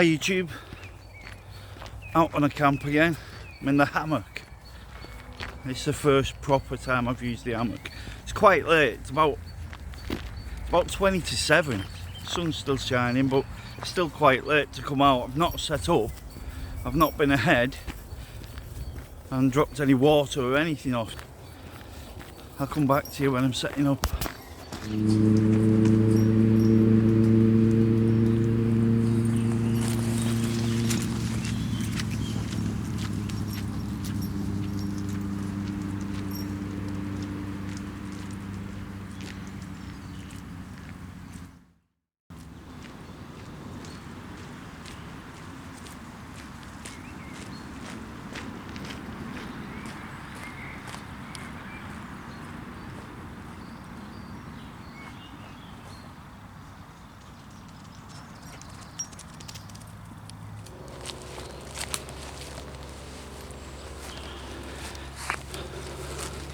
Hi YouTube, out on a camp again. I'm in the hammock. It's the first proper time I've used the hammock. It's quite late, it's about 20 to 7. The sun's still shining, but it's still quite late to come out. I've not set up, I've not been ahead and dropped any water or anything off. I'll come back to you when I'm setting up.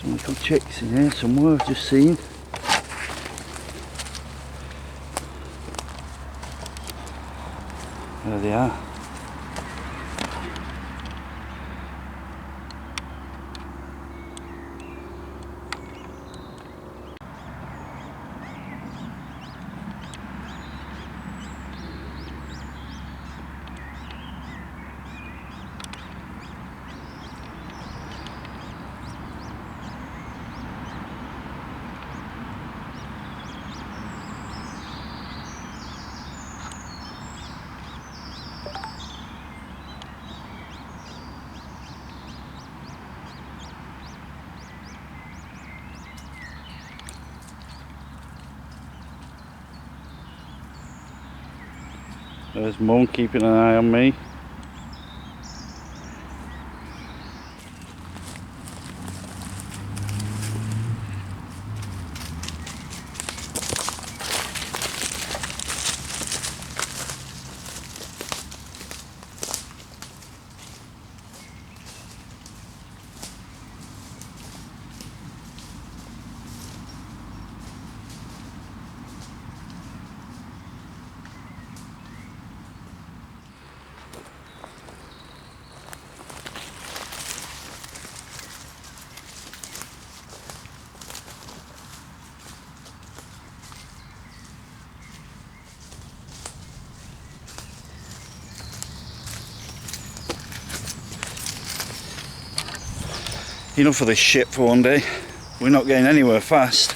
Some little chicks in here somewhere, I've just seen. There they are. There's Mum keeping an eye on me. Enough of this shit for one day. We're not getting anywhere fast.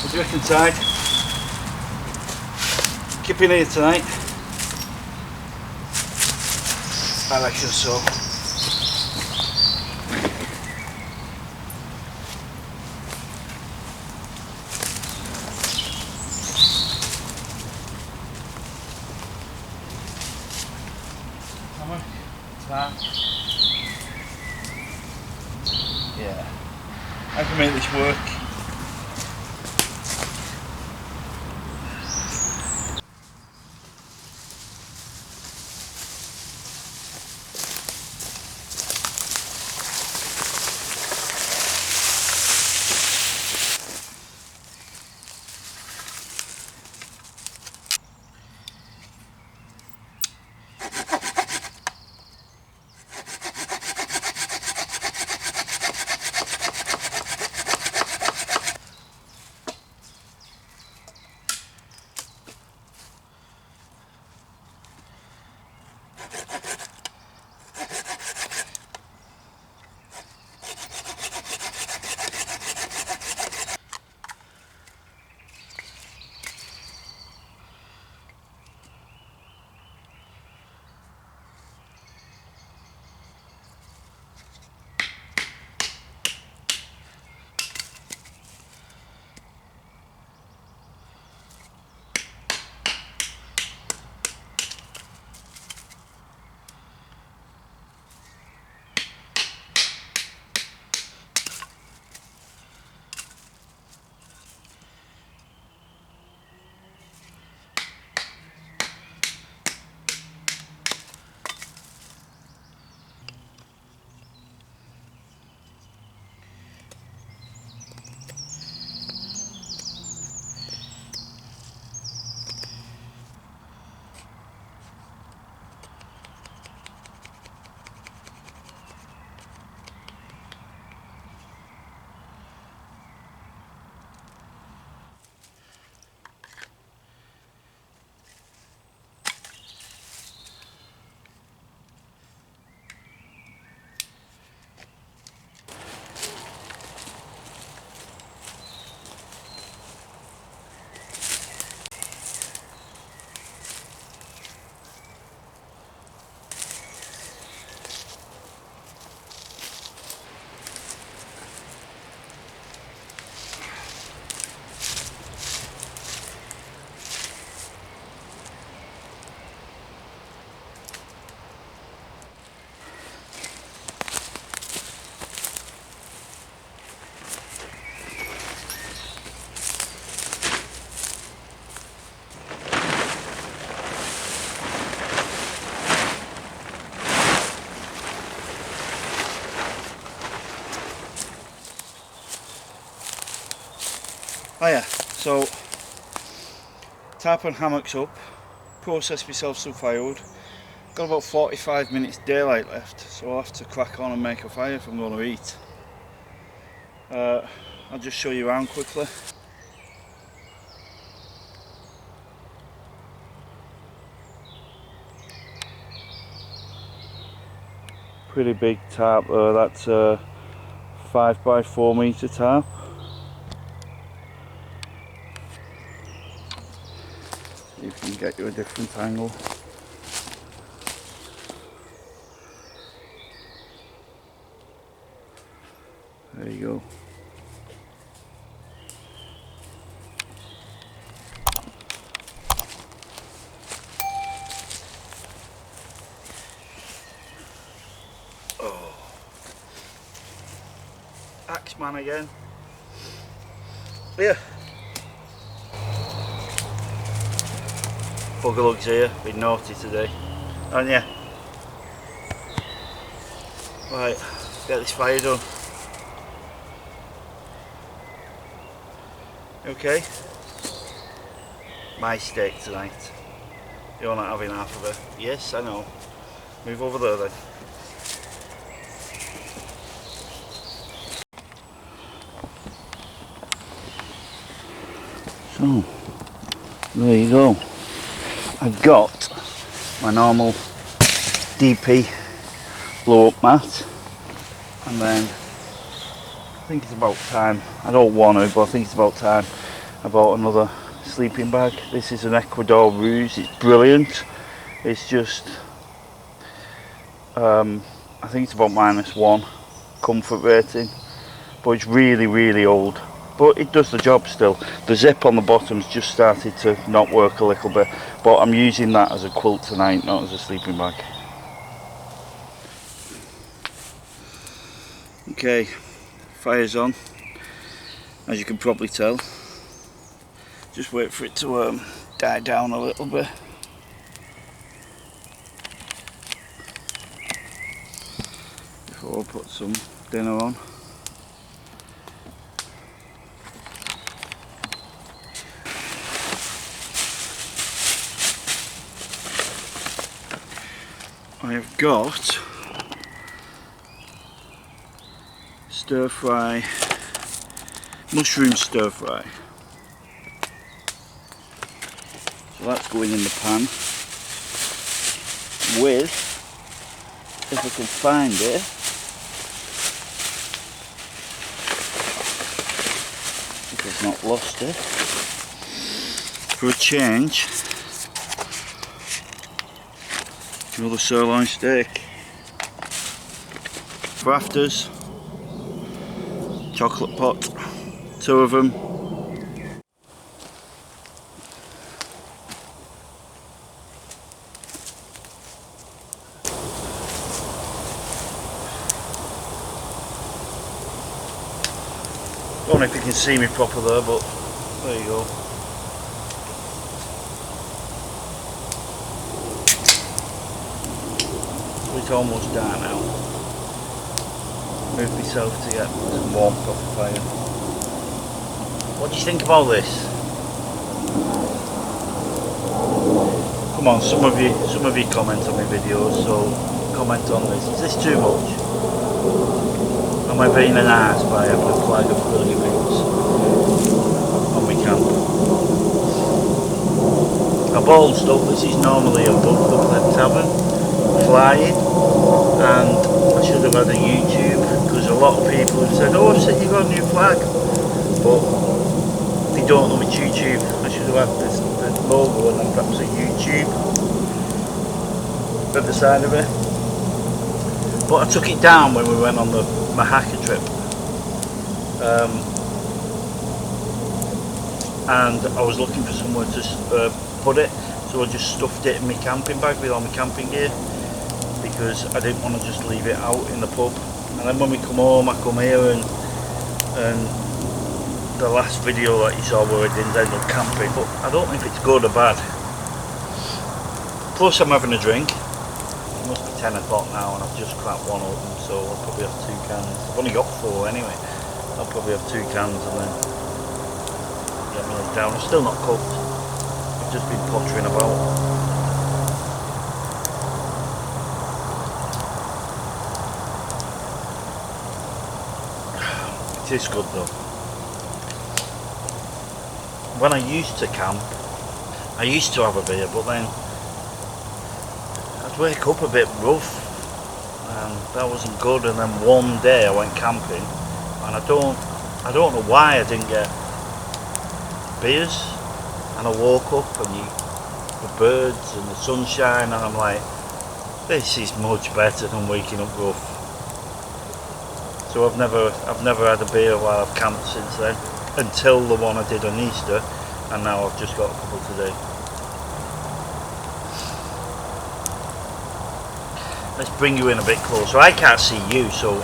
What do you reckon, Tide? Keeping here tonight? I reckon so. Yeah, I can make this work. Oh yeah, so tarpon hammocks up, process myself some firewood. Got about 45 minutes daylight left, so I'll have to crack on and make a fire if I'm going to eat. I'll just show you around quickly. Pretty big tarp there, that's a 5 by 4 metre tarp. See if we can get you a different angle. There you go. Oh. Axeman again. Yeah. Buggerlugs here, been naughty today. And yeah. Right, get this fire done. Okay. My steak tonight. You're not having half of it. Yes, I know. Move over there then. So, there you go. I've got my normal DP blow up mat, and then I think it's about time, I don't want to, but I think it's about time I bought another sleeping bag. This is an Ecuador Ruse, it's brilliant. It's just, I think it's about -1 comfort rating, but it's really old. But it does the job still. The zip on the bottom's just started to not work a little bit, but I'm using that as a quilt tonight, not as a sleeping bag. Okay, fire's on, as you can probably tell. Just wait for it to die down a little bit. Before I put some dinner on. I have got stir fry, mushroom stir fry. So that's going in the pan with, if I can find it, if I've not lost it, for a change, another sirloin steak. For afters, chocolate pot, 2 of them. Don't know if you can see me proper there, but there you go. It's almost dark now. Move myself to get some warmth off the fire. What do you think about this? Come on, some of you comment on my videos, so comment on this. Is this too much? Am I being an ass by having a flag of 30 minutes on my camp? A bald stuff, this is normally a woodland tavern, flying, and I should have had a YouTube, because a lot of people have said, oh, I've seen you got a new flag, but they don't know it's YouTube. I should have had this logo and then perhaps a YouTube at the side of it. But I took it down when we went on the Hamock trip, and I was looking for somewhere to put it, so I just stuffed it in my camping bag with all my camping gear, because I didn't want to just leave it out in the pub. And then when we come home, I come here, and the last video that you saw where I didn't end up camping, but I don't know if it's good or bad. Plus I'm having a drink. It must be 10 o'clock now, and I've just cracked one open, so I'll probably have 2 cans. I've only got 4 anyway. I'll probably have 2 cans and then getting really down. It's still not cooked. I've just been pottering about. It is good though. When I used to camp, I used to have a beer, but then I'd wake up a bit rough and that wasn't good. And then one day I went camping and I don't know why I didn't get beers, and I woke up and the birds and the sunshine, and I'm like, this is much better than waking up rough. So I've never had a beer while I've camped since then, until the one I did on Easter, and now I've just got a couple today. Let's bring you in a bit closer. I can't see you, so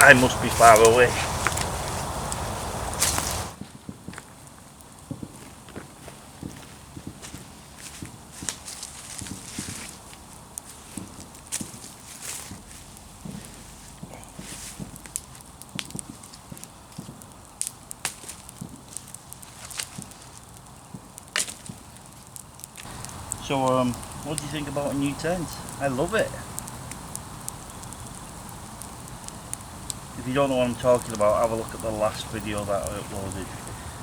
I must be far away. So, what do you think about a new tent? I love it. If you don't know what I'm talking about, have a look at the last video that I uploaded.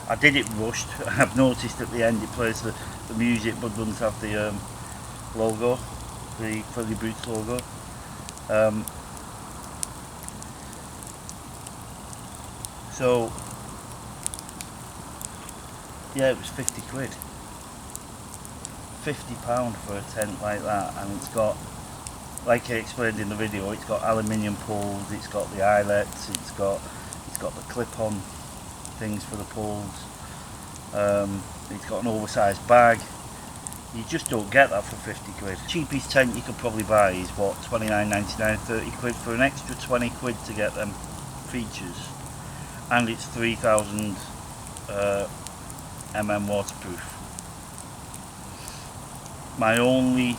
I did it rushed. I've noticed at the end it plays the music but doesn't have the logo, the Fuzzy Boots logo. So, yeah, it was 50 quid. £50 for a tent like that, and it's got, like I explained in the video, it's got aluminium poles, it's got the eyelets, it's got the clip-on things for the poles, it's got an oversized bag. You just don't get that for 50 quid. Cheapest tent you could probably buy is what, 29.99, 30 quid, for an extra 20 quid to get them features, and it's 3000 mm waterproof. My only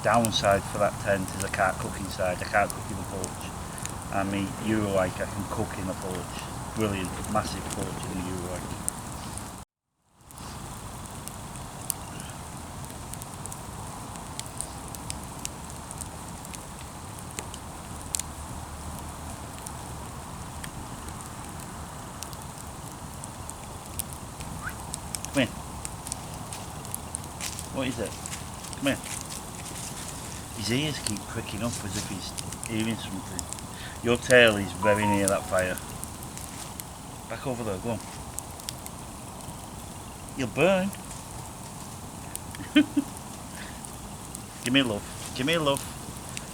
downside for that tent is I can't cook inside. I can't cook in the porch. I mean, Eurolike, I can cook in the porch. Brilliant, massive porch in the Eurolike. Come here. What is it? Come here. His ears keep pricking up as if he's hearing something. Your tail is very near that fire. Back over there, go on. You'll burn. Give me a love. Give me a love.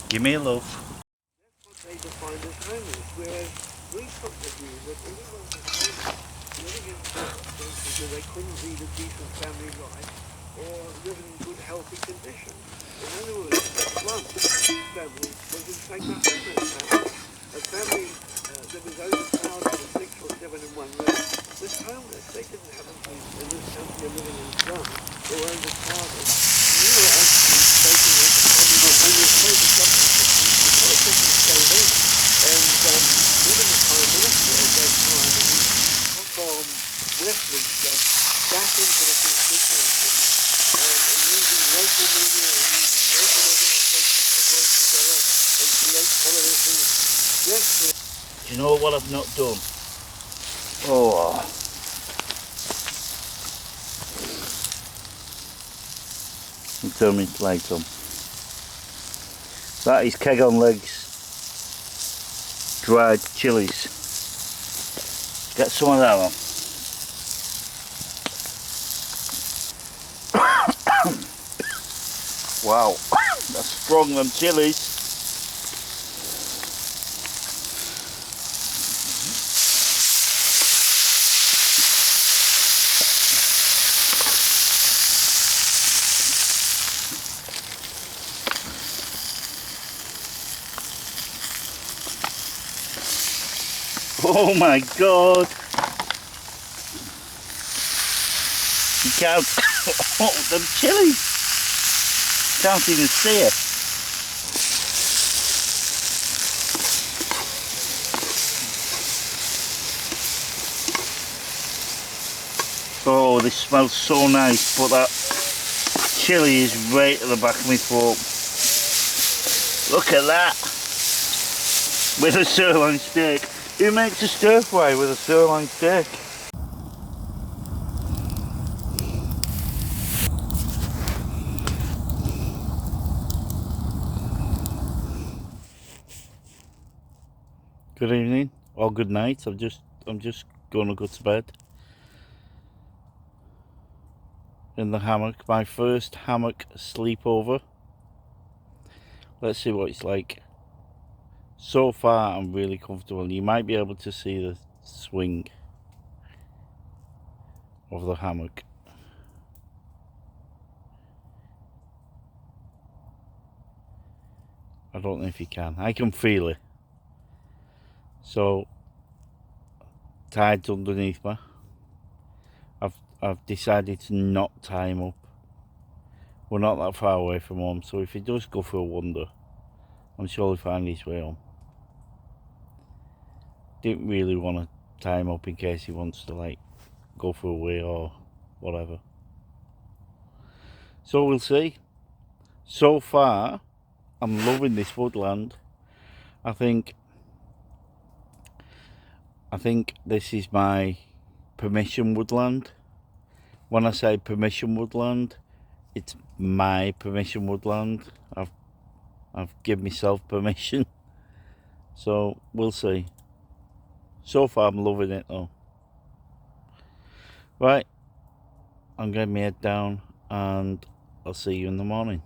Give me a love. That's what they define as homeless, whereas we took the view that anyone was homeless, living in circumstances where they couldn't lead a decent family life or live in good healthy conditions. In other words, one family was in fact a homeless family. A family that was overcrowded with 6 or 7 in one room was homeless. They didn't have a place in this country of living in slums. They were overcrowded. We were actually taking it and we played the government system. The politicians stayed in. And even the Prime Minister at that time, he from Westminster back into the constituency and using local media and using local organisations to work together and create politicians just to... Do you know what I've not done? Oh. You turn me light on. That is keg on legs dried chilies. Get some of that on. Wow, that's strong, them chilies. Oh my god! You can't. Oh, them chilies! Can't even see it. Oh, this smells so nice, but that chili is right at the back of my throat. Look at that! With a sirloin steak. Who makes a stir fry with a sirloin steak? Good evening or good night. I'm just gonna go to bed in the hammock. My first hammock sleepover. Let's see what it's like. So far I'm really comfortable. You might be able to see the swing of the hammock. I don't know if you can. I can feel it. So tide's underneath me. I've decided to not tie him up. We're not that far away from home, so if he does go for a wander, I'm sure he'll find his way home. Didn't really want to tie him up in case he wants to like go for a wee or whatever. So we'll see. So far, I'm loving this woodland. I think this is my permission woodland. When I say permission woodland, it's my permission woodland. I've given myself permission. So we'll see. So far I'm loving it though. Right, I'm getting my head down and I'll see you in the morning.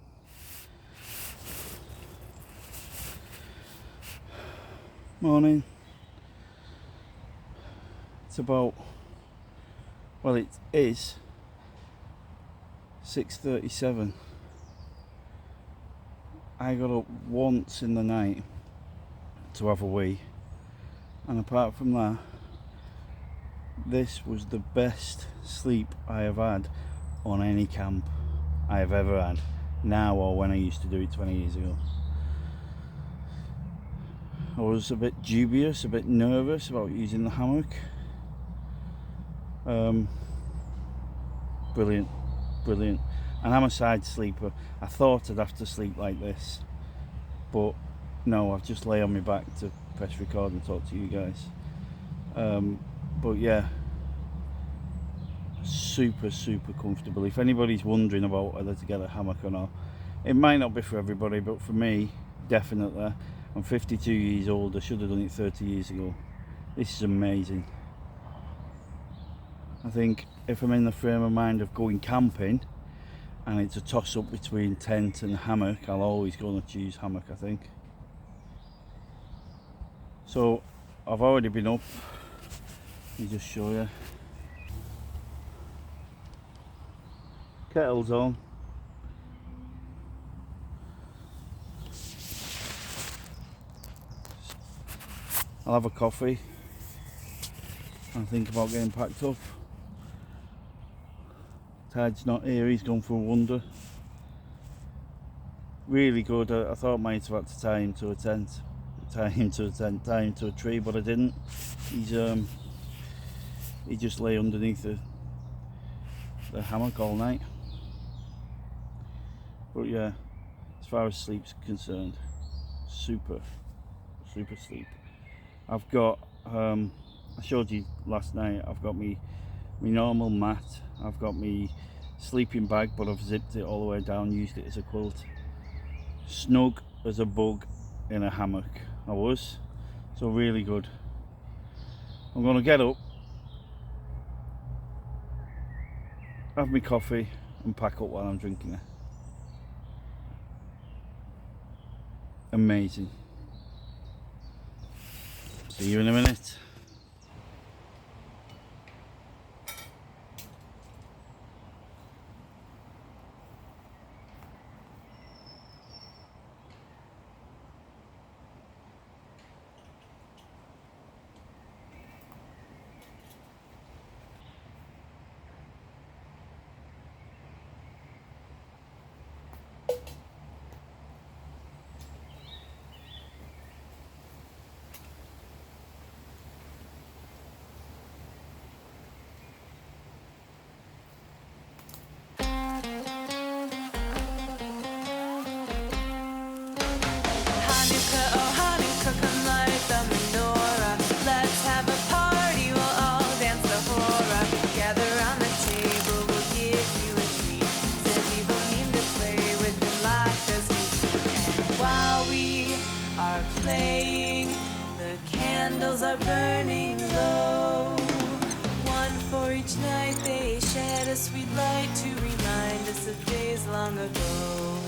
Morning. It's about, well, it is 6:37. I got up once in the night to have a wee, and apart from that, this was the best sleep I have had on any camp I have ever had, now or when I used to do it 20 years ago. I was a bit dubious, a bit nervous about using the hammock. Brilliant. And I'm a side sleeper. I thought I'd have to sleep like this, but no, I've just lay on my back to press record and talk to you guys. But yeah, super comfortable. If anybody's wondering about whether to get a hammock or not, it might not be for everybody, but for me, definitely. I'm 52 years old. I should have done it 30 years ago. This is amazing. I think if I'm in the frame of mind of going camping and it's a toss up between tent and hammock, I'll always go and choose hammock, I think. So I've already been up. Let me just show you. Kettle's on. I'll have a coffee and think about getting packed up. Tide's not here, he's gone for a wander. Really good. I thought I might have had to tie him to a tent, tie him to a tree, but I didn't. He just lay underneath the hammock all night. But yeah, as far as sleep's concerned, super sleep. I've got, I showed you last night, I've got me normal mat, I've got me sleeping bag, but I've zipped it all the way down, used it as a quilt. Snug as a bug in a hammock, I was. So really good. I'm gonna get up, have my coffee and pack up while I'm drinking it. Amazing. See you in a minute. candles are burning low. One for each night they shed a sweet light to remind us of days long ago.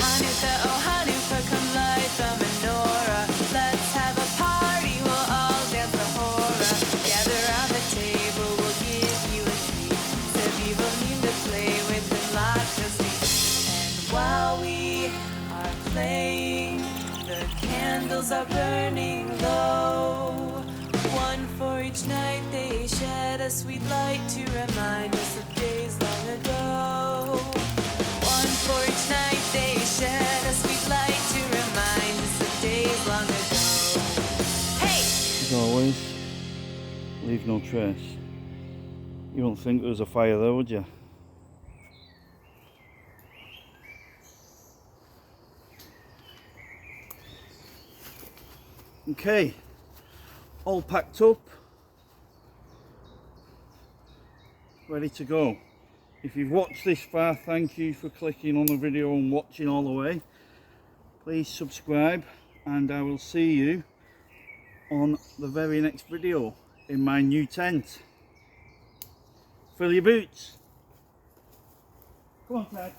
Hanukkah, oh Hanukkah, come light the menorah. Let's have a party, we'll all dance the hora. Gather round the table, we'll give you a treat. Seviv olim to play with and lots of sweets. And while we are playing, the candles are burning low. One for each night they shed a sweet light to remind us of days long ago. One for each night they shed a sweet light to remind us of days long ago. Hey! As always, leave no trace. You wouldn't think there was a fire there, would you? Okay, all packed up, ready to go. If you've watched this far, thank you for clicking on the video and watching all the way. Please subscribe, and I will see you on the very next video in my new tent. Fill your boots. Come on, Ted.